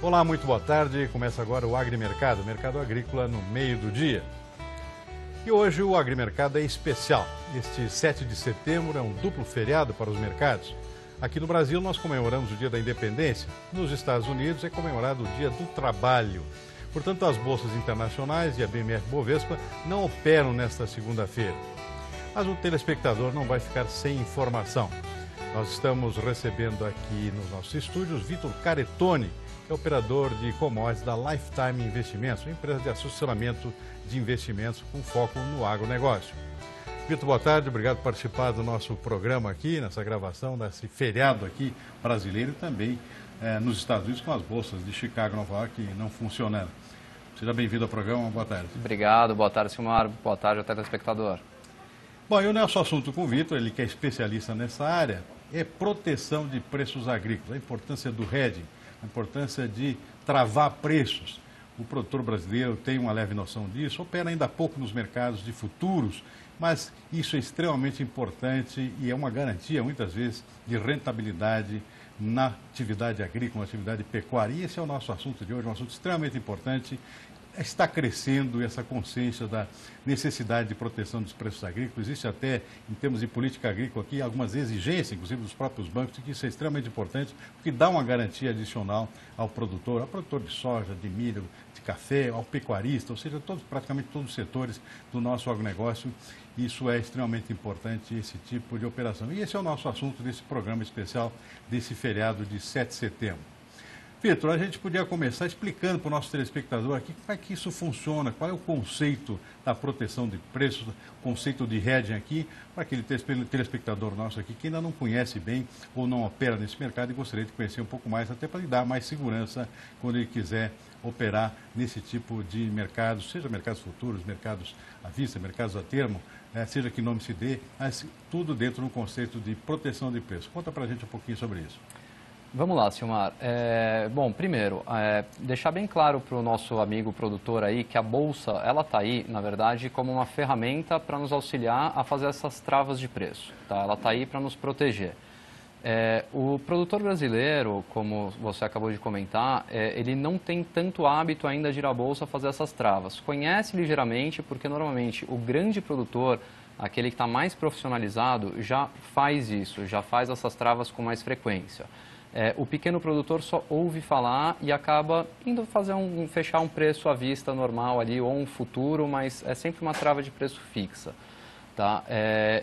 Olá, muito boa tarde. Começa agora o Agrimercado, mercado agrícola no meio do dia. E hoje o Agrimercado é especial. Este 7 de setembro é um duplo feriado para os mercados. Aqui no Brasil nós comemoramos o Dia da Independência. Nos Estados Unidos é comemorado o Dia do Trabalho. Portanto, as bolsas internacionais e a BMF Bovespa não operam nesta segunda-feira. Mas o telespectador não vai ficar sem informação. Nós estamos recebendo aqui nos nossos estúdios Vitor Caretoni, que é operador de commodities da Lifetime Investimentos, uma empresa de assessoramento de investimentos com foco no agronegócio. Vitor, boa tarde, obrigado por participar do nosso programa aqui, nessa gravação desse feriado aqui brasileiro e também nos Estados Unidos com as bolsas de Chicago e Nova York não funcionando. Seja bem-vindo ao programa, boa tarde. Obrigado, boa tarde, Silmar, boa tarde ao telespectador. Bom, e o nosso assunto com o Vitor, ele que é especialista nessa área, é proteção de preços agrícolas, a importância do hedging, a importância de travar preços. O produtor brasileiro tem uma leve noção disso, opera ainda pouco nos mercados de futuros, mas isso é extremamente importante e é uma garantia, muitas vezes, de rentabilidade na atividade agrícola, na atividade pecuária. E esse é o nosso assunto de hoje, um assunto extremamente importante. Está crescendo essa consciência da necessidade de proteção dos preços agrícolas. Existe até, em termos de política agrícola aqui, algumas exigências, inclusive dos próprios bancos, de que isso é extremamente importante, porque dá uma garantia adicional ao produtor de soja, de milho, de café, ao pecuarista, ou seja, praticamente todos os setores do nosso agronegócio. Isso é extremamente importante, esse tipo de operação. E esse é o nosso assunto desse programa especial, desse feriado de 7 de setembro. Vitor, a gente podia começar explicando para o nosso telespectador aqui como é que isso funciona, qual é o conceito da proteção de preços, o conceito de hedging aqui, para aquele telespectador nosso aqui que ainda não conhece bem ou não opera nesse mercado e gostaria de conhecer um pouco mais, até para lhe dar mais segurança quando ele quiser operar nesse tipo de mercados, seja mercados futuros, mercados à vista, mercados a termo, seja que nome se dê, mas tudo dentro do conceito de proteção de preços. Conta para a gente um pouquinho sobre isso. Vamos lá, Silmar. Bom, primeiro, deixar bem claro para o nosso amigo produtor aí que a Bolsa, ela está aí, na verdade, como uma ferramenta para nos auxiliar a fazer essas travas de preço. Tá? Ela está aí para nos proteger. O produtor brasileiro, como você acabou de comentar, ele não tem tanto hábito ainda de ir à Bolsa fazer essas travas. Conhece ligeiramente, porque normalmente o grande produtor, aquele que está mais profissionalizado, já faz isso, já faz essas travas com mais frequência. O pequeno produtor só ouve falar e acaba indo fazer fechar um preço à vista normal ali, ou um futuro, mas é sempre uma trava de preço fixa. Tá?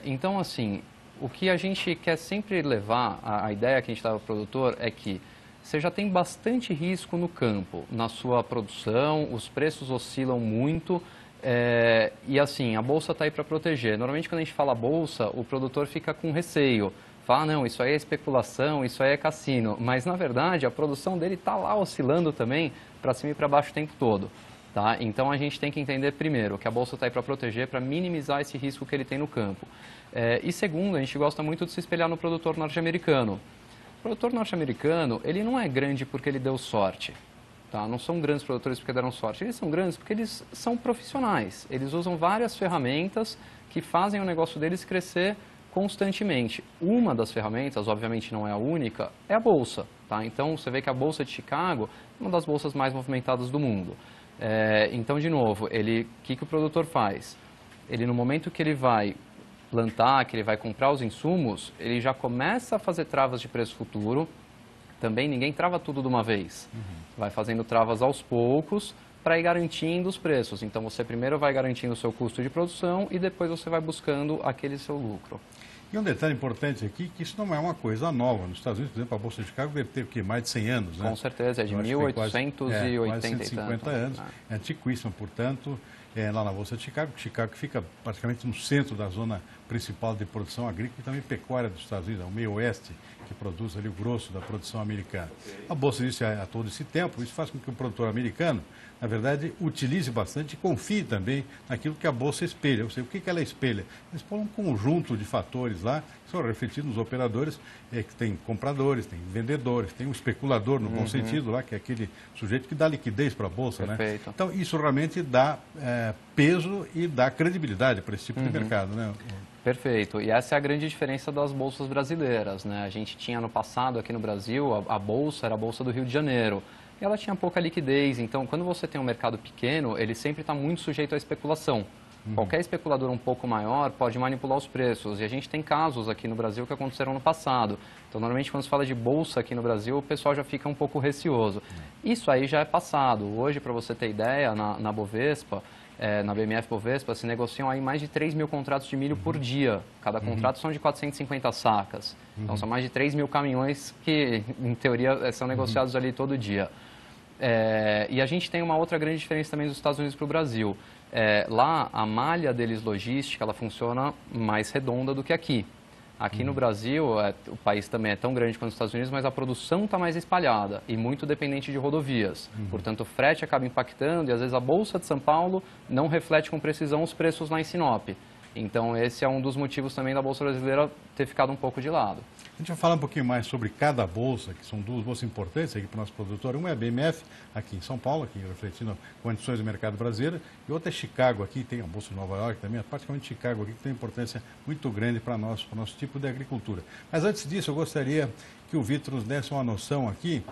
Então, assim, o que a gente quer sempre levar, a ideia que a gente dá para o produtor é que você já tem bastante risco no campo, na sua produção, os preços oscilam muito, e assim, a Bolsa está aí para proteger. Normalmente, quando a gente fala Bolsa, o produtor fica com receio. Fala, não, isso aí é especulação, isso aí é cassino. Mas, na verdade, a produção dele está lá oscilando também para cima e para baixo o tempo todo. Tá? Então, a gente tem que entender, primeiro, que a Bolsa está aí para proteger, para minimizar esse risco que ele tem no campo. E, segundo, a gente gosta muito de se espelhar no produtor norte-americano. O produtor norte-americano, ele não é grande porque ele deu sorte. Tá? Não são grandes produtores porque deram sorte. Eles são grandes porque eles são profissionais. Eles usam várias ferramentas que fazem o negócio deles crescer constantemente. Uma das ferramentas, obviamente não é a única, é a Bolsa. Tá? Então, você vê que a Bolsa de Chicago é uma das bolsas mais movimentadas do mundo. Então, de novo, o que o produtor faz? Ele, no momento que ele vai plantar, que ele vai comprar os insumos, ele já começa a fazer travas de preço futuro. Também ninguém trava tudo de uma vez. Vai fazendo travas aos poucos para ir garantindo os preços. Então, você primeiro vai garantindo o seu custo de produção e depois você vai buscando aquele seu lucro. E um detalhe importante aqui, que isso não é uma coisa nova. Nos Estados Unidos, por exemplo, a Bolsa de Chicago deve ter mais de 100 anos, né? Com certeza, é de 1880 quase 150 anos. É antiquíssima, portanto, lá na Bolsa de Chicago. Chicago fica praticamente no centro da zona principal de produção agrícola e também pecuária dos Estados Unidos, é o meio oeste, que produz ali o grosso da produção americana. A Bolsa existe há todo esse tempo, isso faz com que o produtor americano, na verdade, utilize bastante e confie também naquilo que a Bolsa espelha. Ou seja, o que ela espelha? Eles põem um conjunto de fatores lá, que são refletidos nos operadores, que tem compradores, tem vendedores, tem um especulador, no bom sentido, lá, que é aquele sujeito que dá liquidez para a Bolsa. Perfeito. Né? Então, isso realmente dá peso e dá credibilidade para esse tipo de mercado, né? Perfeito. E essa é a grande diferença das bolsas brasileiras, né? A gente tinha no passado aqui no Brasil, a bolsa era a Bolsa do Rio de Janeiro. e ela tinha pouca liquidez. Então, quando você tem um mercado pequeno, ele sempre está muito sujeito à especulação. Qualquer especulador um pouco maior pode manipular os preços. E a gente tem casos aqui no Brasil que aconteceram no passado. Então, normalmente, quando se fala de bolsa aqui no Brasil, o pessoal já fica um pouco receoso. Isso aí já é passado. Hoje, para você ter ideia, na Bovespa, na BMF Bovespa, se negociam aí mais de 3 mil contratos de milho por dia. Cada contrato são de 450 sacas. Então, são mais de 3 mil caminhões que, em teoria, são negociados ali todo dia. E a gente tem uma outra grande diferença também dos Estados Unidos para o Brasil. Lá, a malha deles logística, ela funciona mais redonda do que aqui. Aqui no Brasil, o país também é tão grande quanto os Estados Unidos, mas a produção está mais espalhada e muito dependente de rodovias. Portanto, o frete acaba impactando e, às vezes, a Bolsa de São Paulo não reflete com precisão os preços lá em Sinop. Então, esse é um dos motivos também da Bolsa Brasileira ter ficado um pouco de lado. A gente vai falar um pouquinho mais sobre cada bolsa, que são duas bolsas importantes aqui para o nosso produtor. Uma é a BMF, aqui em São Paulo, aqui refletindo condições do mercado brasileiro, e outra é Chicago, aqui tem a Bolsa de Nova York também, praticamente Chicago aqui, que tem uma importância muito grande para o nosso tipo de agricultura. Mas antes disso, eu gostaria que o Vitor nos desse uma noção aqui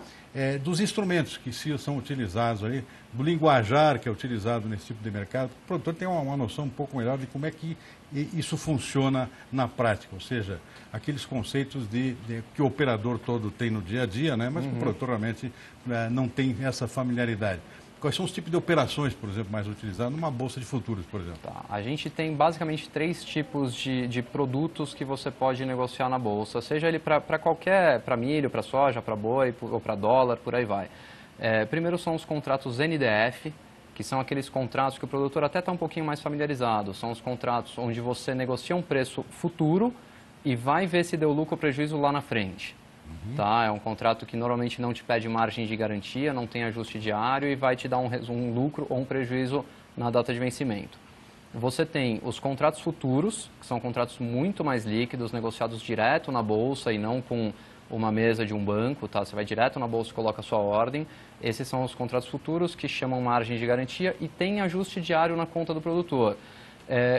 dos instrumentos que são utilizados ali, do linguajar que é utilizado nesse tipo de mercado. O produtor tem uma noção um pouco melhor de como é que isso funciona na prática, ou seja, aqueles conceitos que o operador todo tem no dia a dia, né, mas que o produtor realmente não tem essa familiaridade. Quais são os tipos de operações, por exemplo, mais utilizados numa bolsa de futuros, por exemplo? Tá. A gente tem basicamente 3 tipos de produtos que você pode negociar na bolsa, seja ele para milho, para soja, para boi ou para dólar, por aí vai. Primeiro são os contratos NDF, que são aqueles contratos que o produtor até está um pouquinho mais familiarizado. São os contratos onde você negocia um preço futuro e vai ver se deu lucro ou prejuízo lá na frente. Tá? É um contrato que normalmente não te pede margem de garantia, não tem ajuste diário e vai te dar um lucro ou um prejuízo na data de vencimento. Você tem os contratos futuros, que são contratos muito mais líquidos, negociados direto na bolsa e não com uma mesa de um banco, tá? Você vai direto na bolsa e coloca a sua ordem. Esses são os contratos futuros que chamam margem de garantia e tem ajuste diário na conta do produtor.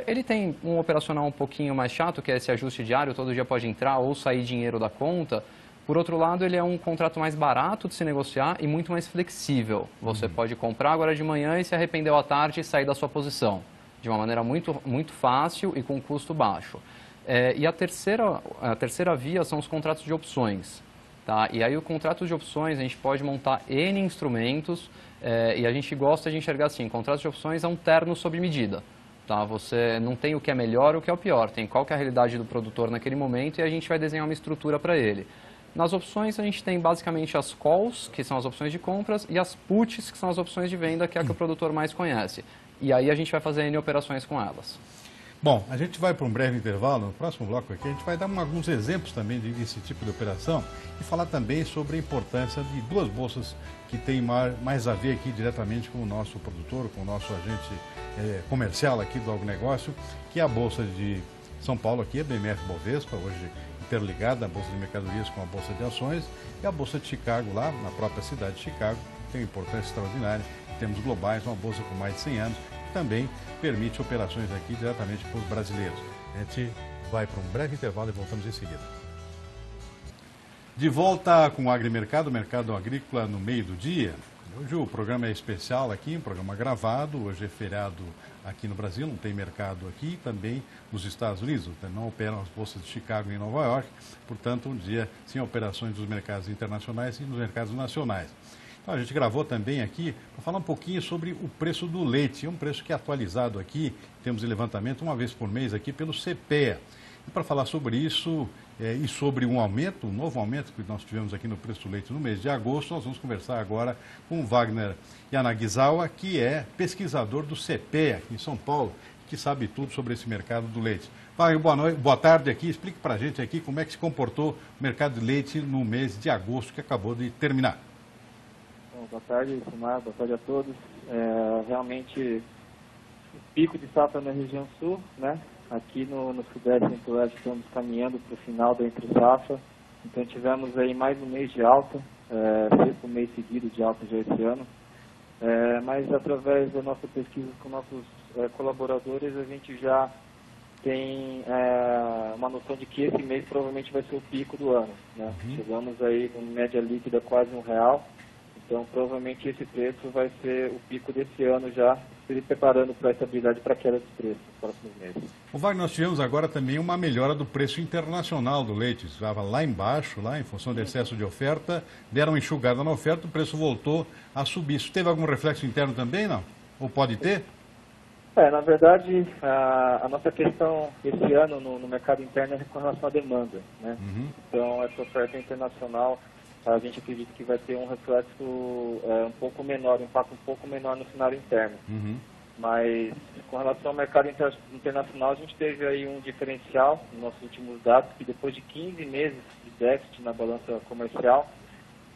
Ele tem um operacional um pouquinho mais chato, que é esse ajuste diário, todo dia pode entrar ou sair dinheiro da conta. Por outro lado, ele é um contrato mais barato de se negociar e muito mais flexível. Você pode comprar agora de manhã e se arrependeu à tarde e sair da sua posição, de uma maneira muito fácil e com custo baixo. E a terceira via são os contratos de opções. Tá? E aí o contrato de opções a gente pode montar N instrumentos e a gente gosta de enxergar assim, contratos de opções é um terno sob medida. Tá? Você não tem o que é melhor ou o que é o pior, tem qual que é a realidade do produtor naquele momento e a gente vai desenhar uma estrutura para ele. Nas opções a gente tem basicamente as calls, que são as opções de compras, e as puts, que são as opções de venda, que é a que o produtor mais conhece. E aí a gente vai fazer N operações com elas. Bom, a gente vai para um breve intervalo. No próximo bloco aqui, a gente vai dar alguns exemplos também desse tipo de operação e falar também sobre a importância de duas bolsas que têm mais a ver aqui diretamente com o nosso produtor, com o nosso agente comercial aqui do agronegócio, que é a Bolsa de São Paulo aqui, a BMF Bovespa, hoje interligada, a Bolsa de Mercadorias com a Bolsa de Ações, e a Bolsa de Chicago, lá na própria cidade de Chicago, que tem uma importância extraordinária, em termos globais, uma bolsa com mais de 100 anos, que também permite operações aqui diretamente para os brasileiros. A gente vai para um breve intervalo e voltamos em seguida. De volta com o Agrimercado, o mercado agrícola no meio do dia. Hoje o programa é especial aqui, um programa gravado, hoje é feriado aqui no Brasil, não tem mercado aqui, também nos Estados Unidos, não operam as bolsas de Chicago e Nova York, portanto um dia sem operações dos mercados internacionais e nos mercados nacionais. Então a gente gravou também aqui para falar um pouquinho sobre o preço do leite, um preço que é atualizado aqui, temos de levantamento uma vez por mês aqui pelo CPEA. E para falar sobre isso e sobre um novo aumento que nós tivemos aqui no preço do leite no mês de agosto, nós vamos conversar agora com o Wagner Yanagisawa, que é pesquisador do CPEA aqui em São Paulo, que sabe tudo sobre esse mercado do leite. Wagner, boa tarde aqui, explique para a gente aqui como é que se comportou o mercado de leite no mês de agosto que acabou de terminar. Bom, boa tarde, Silmar, boa tarde a todos. Realmente, pico de safra na região sul, né? Aqui no Sudeste e Centro-Oeste estamos caminhando para o final da entre-safra. Então tivemos aí mais um mês de alta, sexto mês seguido de alta já esse ano. Mas através da nossa pesquisa com nossos colaboradores, a gente já tem uma noção de que esse mês provavelmente vai ser o pico do ano. Né? Chegamos aí com média líquida quase R$1. Então, provavelmente esse preço vai ser o pico desse ano já, se preparando para a estabilidade para a queda dos preços nos próximos meses. O Wagner, nós tivemos agora também uma melhora do preço internacional do leite. Estava lá embaixo, lá em função do excesso de oferta, deram uma enxugada na oferta, o preço voltou a subir. Isso teve algum reflexo interno também, não? Ou pode ter? Na verdade, a nossa questão esse ano no mercado interno é com relação à demanda, né? Então, essa oferta internacional, a gente acredita que vai ter um reflexo um pouco menor, um impacto um pouco menor no cenário interno. Mas, com relação ao mercado internacional, a gente teve aí um diferencial nos nossos últimos dados, que depois de 15 meses de déficit na balança comercial,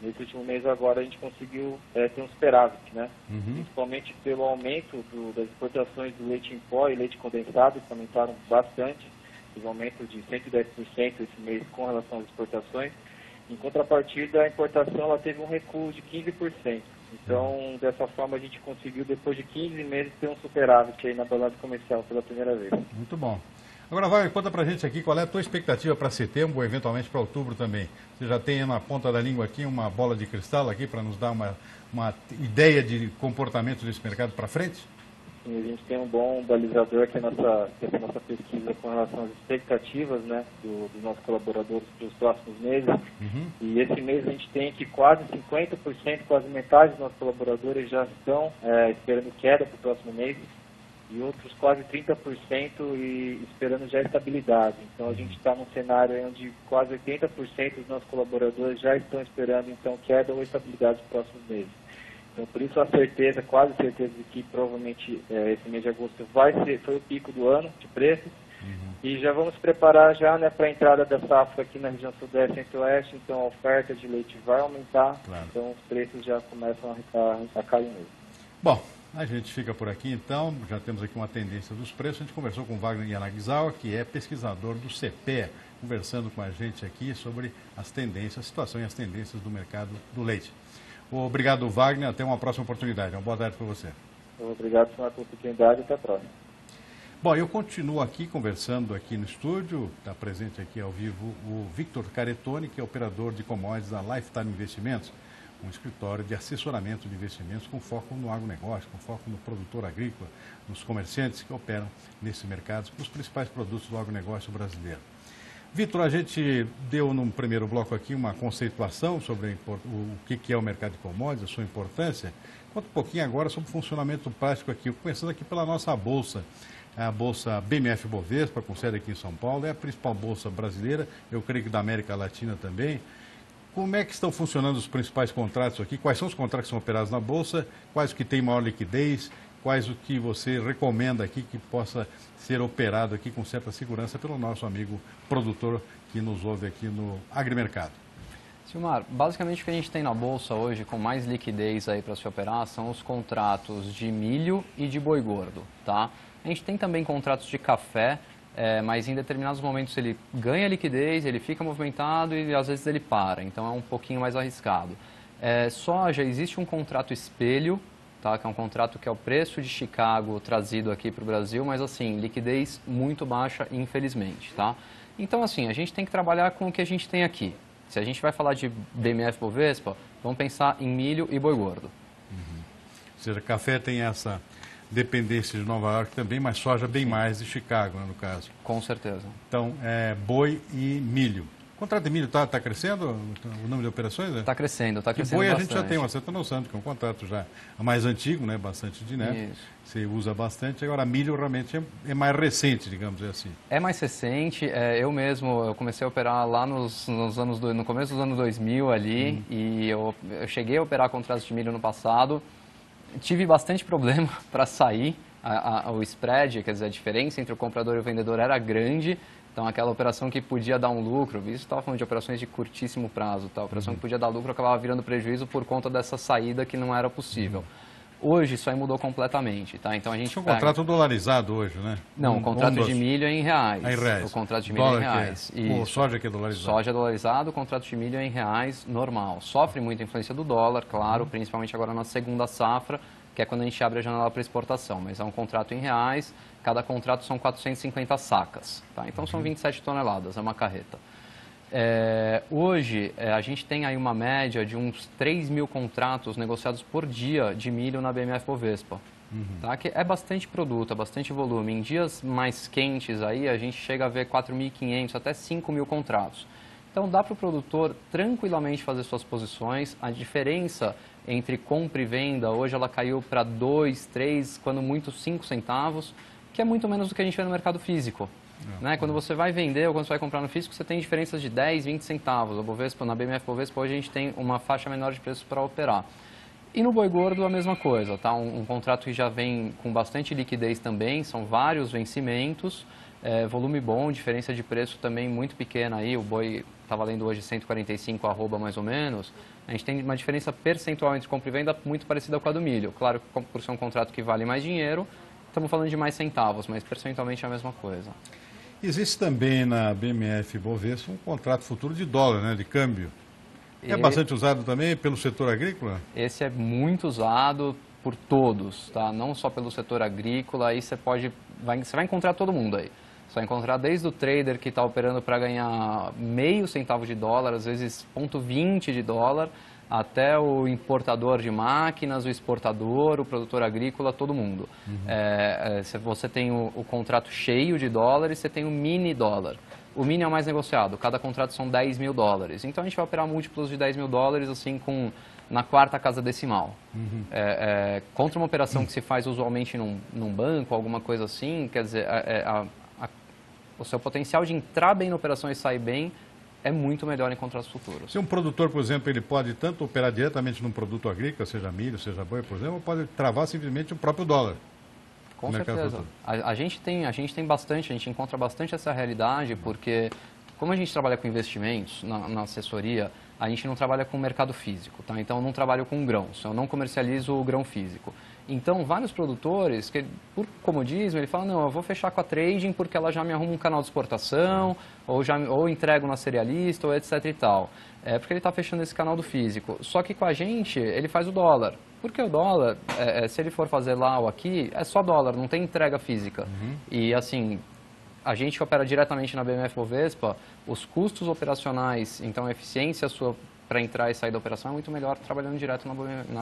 nesse último mês agora a gente conseguiu ter um superávit, né? Principalmente pelo aumento das exportações do leite em pó e leite condensado, que aumentaram bastante, teve um aumento de 110% esse mês com relação às exportações. Em contrapartida, a importação ela teve um recuo de 15%. Então, dessa forma, a gente conseguiu, depois de 15 meses, ter um superávit aí na balança comercial pela primeira vez. Muito bom. Agora, Wagner, conta pra gente aqui qual é a tua expectativa para setembro ou eventualmente para outubro também. Você já tem na ponta da língua aqui uma bola de cristal aqui para nos dar uma ideia de comportamento desse mercado para frente? Sim, a gente tem um bom balizador que é a nossa pesquisa com relação às expectativas, né, dos nossos colaboradores para os próximos meses. E esse mês a gente tem que quase 50%, quase metade dos nossos colaboradores já estão esperando queda para o próximo mês. E outros quase 30% e esperando já estabilidade. Então a gente está num cenário onde quase 80% dos nossos colaboradores já estão esperando então queda ou estabilidade nos próximos meses. Então por isso a certeza, quase certeza de que provavelmente esse mês de agosto foi o pico do ano de preços. E já vamos preparar já, né, para a entrada da safra aqui na região sudeste e centro-oeste, então a oferta de leite vai aumentar, então os preços já começam a cair mesmo. Bom, a gente fica por aqui então, já temos aqui uma tendência dos preços. A gente conversou com o Wagner Yanagisawa, que é pesquisador do CPEA, conversando com a gente aqui sobre as tendências, a situação e as tendências do mercado do leite. Obrigado, Wagner, até uma próxima oportunidade. Uma boa tarde para você. Obrigado pela oportunidade e até a próxima. Bom, eu continuo aqui conversando aqui no estúdio, está presente aqui ao vivo o Victor Caretoni, que é operador de commodities da Lifetime Investimentos, um escritório de assessoramento de investimentos com foco no agronegócio, com foco no produtor agrícola, nos comerciantes que operam nesse mercado, os principais produtos do agronegócio brasileiro. Vitor, a gente deu num primeiro bloco aqui uma conceituação sobre o que é o mercado de commodities, a sua importância. Conta um pouquinho agora sobre o funcionamento prático aqui, começando aqui pela nossa bolsa. A bolsa BMF Bovespa, com sede aqui em São Paulo, é a principal bolsa brasileira, eu creio que da América Latina também. Como é que estão funcionando os principais contratos aqui? Quais são os contratos que são operados na Bolsa? Quais que têm maior liquidez? Quais o que você recomenda aqui que possa ser operado aqui com certa segurança pelo nosso amigo produtor que nos ouve aqui no Agrimercado? Silmar, basicamente o que a gente tem na Bolsa hoje com mais liquidez aí para se operar são os contratos de milho e de boi gordo, tá? A gente tem também contratos de café, mas em determinados momentos ele ganha liquidez, ele fica movimentado e às vezes ele para, então é um pouquinho mais arriscado. Soja, existe um contrato espelho, tá? Que é um contrato que é o preço de Chicago trazido aqui para o Brasil, mas assim, liquidez muito baixa, infelizmente, tá? Então assim, a gente tem que trabalhar com o que a gente tem aqui. Se a gente vai falar de BMF Bovespa, vamos pensar em milho e boi gordo. Ou seja, café tem essa dependência de Nova York também, mas soja bem mais de Chicago, né, no caso. Com certeza. Então, boi e milho. O contrato de milho está crescendo, o número de operações? Está crescendo, está crescendo bastante. E boi bastante. a gente já tem uma certa noção de que é um contrato já mais antigo, né, bastante dinâmico. Isso. Você usa bastante. Agora, milho realmente é mais recente, digamos assim. É mais recente. Eu comecei a operar lá no começo dos anos 2000 ali, e eu cheguei a operar contratos de milho no passado. Tive bastante problema para sair, o spread, quer dizer, a diferença entre o comprador e o vendedor era grande, então aquela operação que podia dar um lucro, isso estava falando de operações de curtíssimo prazo, tá? A operação que podia dar lucro acabava virando prejuízo por conta dessa saída que não era possível. Hoje isso aí mudou completamente, tá? Então a gente é um contrato dolarizado hoje, né? Não, o contrato de milho é em reais. É em reais. O contrato de milho é em reais. O soja que é dolarizado. Soja é dolarizado, o contrato de milho é em reais, normal. Sofre muita influência do dólar, claro, principalmente agora na segunda safra, que é quando a gente abre a janela para exportação. Mas é um contrato em reais, cada contrato são 450 sacas, tá? Então são 27 toneladas, é uma carreta. Hoje, a gente tem aí uma média de uns 3 mil contratos negociados por dia de milho na BMF Bovespa. Tá? Que é bastante produto, é bastante volume. Em dias mais quentes, aí, a gente chega a ver 4.500 até 5 mil contratos. Então, dá para o produtor tranquilamente fazer suas posições. A diferença entre compra e venda, hoje ela caiu para 2, 3, quando muito 5 centavos, que é muito menos do que a gente vê no mercado físico. Né? Quando você vai vender ou quando você vai comprar no físico, você tem diferenças de 10, 20 centavos. A Bovespa, na BMF Bovespa, hoje a gente tem uma faixa menor de preço para operar. E no boi gordo a mesma coisa, tá? Um contrato que já vem com bastante liquidez também, são vários vencimentos, volume bom, diferença de preço também muito pequena aí, o boi está valendo hoje 145 arroba mais ou menos. A gente tem uma diferença percentual entre compra e venda muito parecida com a do milho. Claro que por ser um contrato que vale mais dinheiro, estamos falando de mais centavos, mas percentualmente é a mesma coisa. Existe também na BMF Bovespa um contrato futuro de dólar, né, de câmbio. É bastante usado também pelo setor agrícola? Esse é muito usado por todos, tá? Não só pelo setor agrícola, aí você vai encontrar todo mundo aí. Você vai encontrar desde o trader que está operando para ganhar meio centavo de dólar, às vezes 0,20 de dólar, até o importador de máquinas, o exportador, o produtor agrícola, todo mundo. Você tem o contrato cheio de dólar e você tem o mini dólar. O mini é o mais negociado, cada contrato são 10 mil dólares. Então a gente vai operar múltiplos de 10 mil dólares assim, na quarta casa decimal. Contra uma operação que se faz usualmente num banco, alguma coisa assim, quer dizer, o seu potencial de entrar bem na operação e sair bem é muito melhor em contratos futuros. Se um produtor, por exemplo, ele pode tanto operar diretamente num produto agrícola, seja milho, seja boi, por exemplo, ou pode travar simplesmente o próprio dólar. Com certeza. A gente tem bastante, a gente encontra bastante essa realidade, porque como a gente trabalha com investimentos na assessoria, a gente não trabalha com mercado físico, tá? Então eu não trabalho com grãos, eu não comercializo o grão físico. Então, vários produtores, que por comodismo, ele fala, não, eu vou fechar com a trading porque ela já me arruma um canal de exportação, ou entrego na cerealista, ou etc e tal. Porque ele está fechando esse canal do físico. Só que com a gente, ele faz o dólar. Porque o dólar, se ele for fazer lá ou aqui, é só dólar, não tem entrega física. E assim, a gente que opera diretamente na BMF Bovespa, os custos operacionais, então a eficiência sua para entrar e sair da operação é muito melhor trabalhando direto na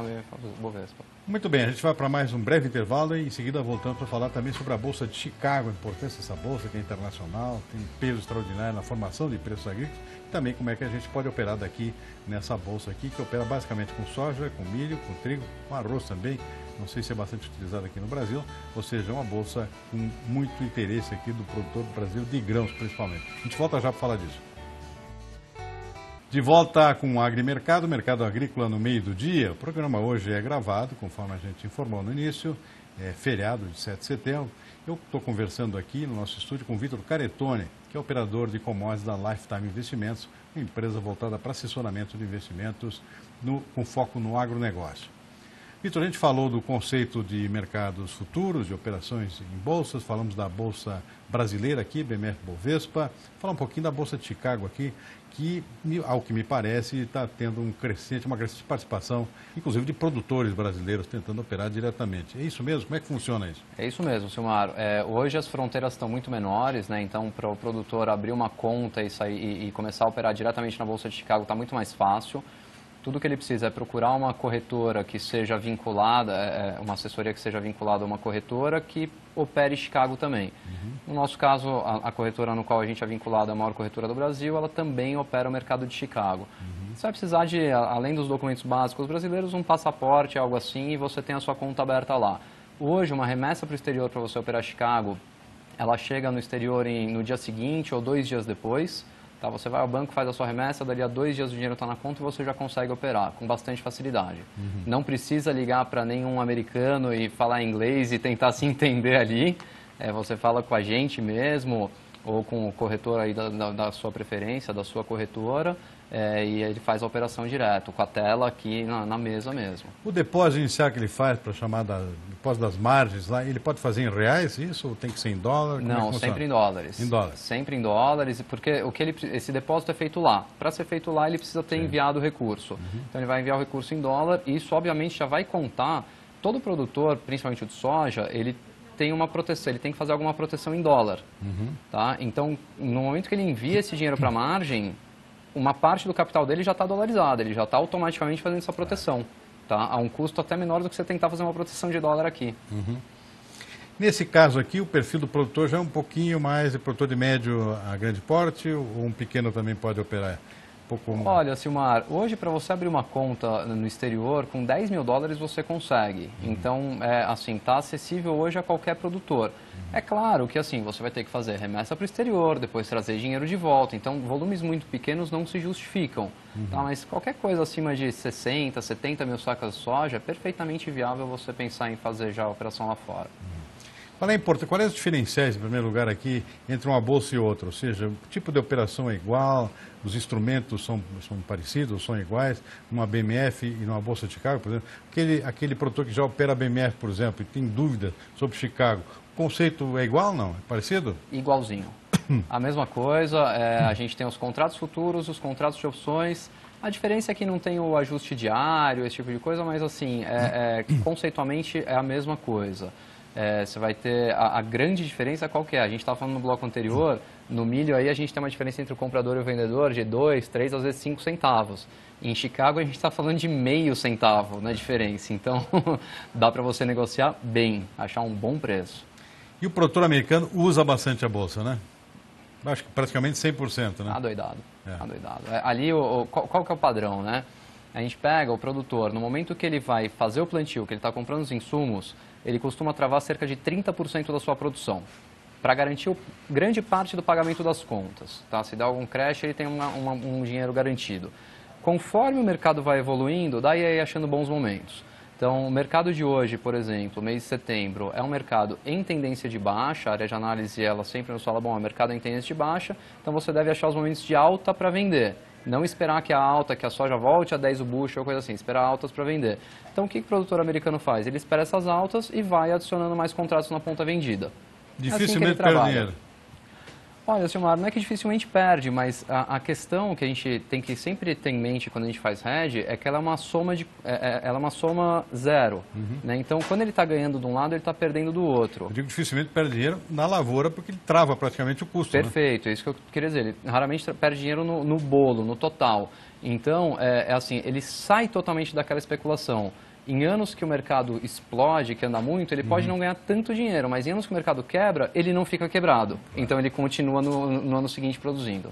BMF Bovespa. Muito bem, a gente vai para mais um breve intervalo e em seguida voltamos para falar também sobre a Bolsa de Chicago, a importância dessa bolsa que é internacional, tem peso extraordinário na formação de preços agrícolas e também como é que a gente pode operar daqui nessa bolsa aqui, que opera basicamente com soja, com milho, com trigo, com arroz também. Não sei se é bastante utilizada aqui no Brasil, ou seja, é uma bolsa com muito interesse aqui do produtor do Brasil, de grãos principalmente. A gente volta já para falar disso. De volta com o Agrimercado, mercado agrícola no meio do dia. O programa hoje é gravado, conforme a gente informou no início, é feriado de 7 de setembro. Eu estou conversando aqui no nosso estúdio com o Vitor Caretone, que é operador de commodities da Lifetime Investimentos, uma empresa voltada para assessoramento de investimentos com foco no agronegócio. Vitor, a gente falou do conceito de mercados futuros, de operações em bolsas, falamos da Bolsa Brasileira aqui, BMF Bovespa, falar um pouquinho da Bolsa de Chicago aqui, que, ao que me parece, está tendo uma crescente participação, inclusive de produtores brasileiros tentando operar diretamente. É isso mesmo? Como é que funciona isso? É isso mesmo, Silmar. Hoje as fronteiras estão muito menores, né? Então para o produtor abrir uma conta e começar a operar diretamente na Bolsa de Chicago está muito mais fácil. Tudo que ele precisa é procurar uma corretora que seja vinculada, uma assessoria que seja vinculada a uma corretora que opere Chicago também. No nosso caso, a corretora no qual a gente é vinculado, a maior corretora do Brasil, ela também opera o mercado de Chicago. Você vai precisar de, além dos documentos básicos brasileiros, um passaporte, algo assim, e você tem a sua conta aberta lá. Hoje, uma remessa para o exterior para você operar Chicago, ela chega no exterior no dia seguinte ou 2 dias depois. Tá, você vai ao banco, faz a sua remessa, dali a 2 dias o dinheiro está na conta e você já consegue operar com bastante facilidade. Não precisa ligar para nenhum americano e falar inglês e tentar se entender ali. Você fala com a gente mesmo ou com o corretor aí da sua preferência, da sua corretora, e ele faz a operação direto, com a tela aqui na mesa mesmo. O depósito inicial que ele faz para chamar depósito das margens, lá, ele pode fazer em reais isso ou tem que ser em dólar? Não, sempre em dólares. Em dólares. Sempre em dólares, porque esse depósito é feito lá. Para ser feito lá, ele precisa ter enviado o recurso. Então ele vai enviar o recurso em dólar e isso obviamente já vai contar, todo produtor, principalmente o de soja, ele tem uma proteção, ele tem que fazer alguma proteção em dólar. Tá? Então, no momento que ele envia esse dinheiro para a margem, uma parte do capital dele já está dolarizada, ele já está automaticamente fazendo essa proteção, tá? A um custo até menor do que você tentar fazer uma proteção de dólar aqui. Nesse caso aqui, o perfil do produtor já é um pouquinho mais de produtor de médio a grande porte, ou um pequeno também pode operar? Olha, Silmar, hoje para você abrir uma conta no exterior, com 10 mil dólares você consegue. Então, assim, está acessível hoje a qualquer produtor. É claro que, assim, você vai ter que fazer remessa para o exterior, depois trazer dinheiro de volta. Então, volumes muito pequenos não se justificam. Tá? Mas qualquer coisa acima de 60, 70 mil sacas de soja, é perfeitamente viável você pensar em fazer já a operação lá fora. Quais os diferenciais, em primeiro lugar, aqui, entre uma bolsa e outra? Ou seja, o tipo de operação é igual, os instrumentos são parecidos, são iguais, numa BMF e numa bolsa de Chicago, por exemplo? Aquele produtor que já opera BMF, por exemplo, e tem dúvida sobre Chicago, o conceito é igual ou não? É parecido? Igualzinho. A mesma coisa, a gente tem os contratos futuros, os contratos de opções. A diferença é que não tem o ajuste diário, esse tipo de coisa, mas assim, conceitualmente é a mesma coisa. Você vai ter a grande diferença qual que é? A gente estava falando no bloco anterior, no milho aí a gente tem uma diferença entre o comprador e o vendedor de 2, 3, às vezes 5 centavos. Em Chicago a gente está falando de meio centavo na diferença, então dá para você negociar bem, achar um bom preço. E o produtor americano usa bastante a bolsa, né? Acho que praticamente 100%, né? Adoidado. Ali, qual que é o padrão, né? A gente pega o produtor, no momento que ele vai fazer o plantio, que ele está comprando os insumos, ele costuma travar cerca de 30% da sua produção, para garantir grande parte do pagamento das contas. Tá? Se der algum crash, ele tem um dinheiro garantido. Conforme o mercado vai evoluindo, daí aí achando bons momentos. Então, o mercado de hoje, por exemplo, mês de setembro, é um mercado em tendência de baixa, a área de análise ela sempre nos fala, bom, é mercado em tendência de baixa, então você deve achar os momentos de alta para vender. Não esperar que a soja volte a 10 o bushel ou coisa assim, esperar altas para vender. Então, o que o produtor americano faz? Ele espera essas altas e vai adicionando mais contratos na ponta vendida. Dificilmente perde dinheiro. Olha, Silmar, não é que dificilmente perde, mas a questão que a gente tem que sempre ter em mente quando a gente faz hedge é que ela é uma soma, ela é uma soma zero. Né? Então, quando ele está ganhando de um lado, ele está perdendo do outro. Eu digo dificilmente perde dinheiro na lavoura porque ele trava praticamente o custo. Perfeito, né? É isso que eu queria dizer. Ele raramente perde dinheiro no bolo, no total. Então, assim, ele sai totalmente daquela especulação. Em anos que o mercado explode, que anda muito, ele pode não ganhar tanto dinheiro, mas em anos que o mercado quebra, ele não fica quebrado. Então ele continua no ano seguinte produzindo.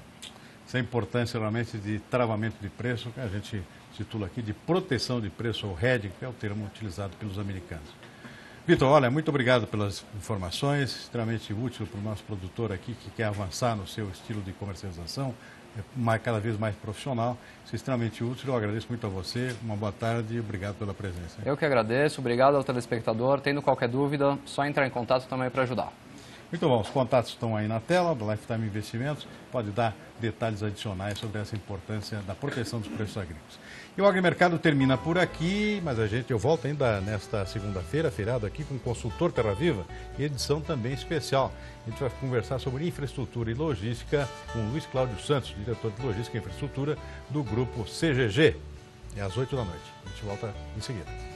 Essa é a importância realmente de travamento de preço, que a gente titula aqui de proteção de preço ou hedging, que é o termo utilizado pelos americanos. Vitor, olha, muito obrigado pelas informações, extremamente útil para o nosso produtor aqui que quer avançar no seu estilo de comercialização, cada vez mais profissional. Isso é extremamente útil, eu agradeço muito a você, uma boa tarde e obrigado pela presença. Eu que agradeço, obrigado ao telespectador. Tendo qualquer dúvida, só entrar em contato também para ajudar. Muito bom, os contatos estão aí na tela do Lifetime Investimentos, pode dar detalhes adicionais sobre essa importância da proteção dos preços agrícolas. E o Agrimercado termina por aqui, mas eu volto ainda nesta segunda-feira, feriado aqui, com o consultor Terra Viva, e edição também especial. A gente vai conversar sobre infraestrutura e logística com o Luiz Cláudio Santos, diretor de Logística e Infraestrutura do Grupo CGG. É às 8 da noite. A gente volta em seguida.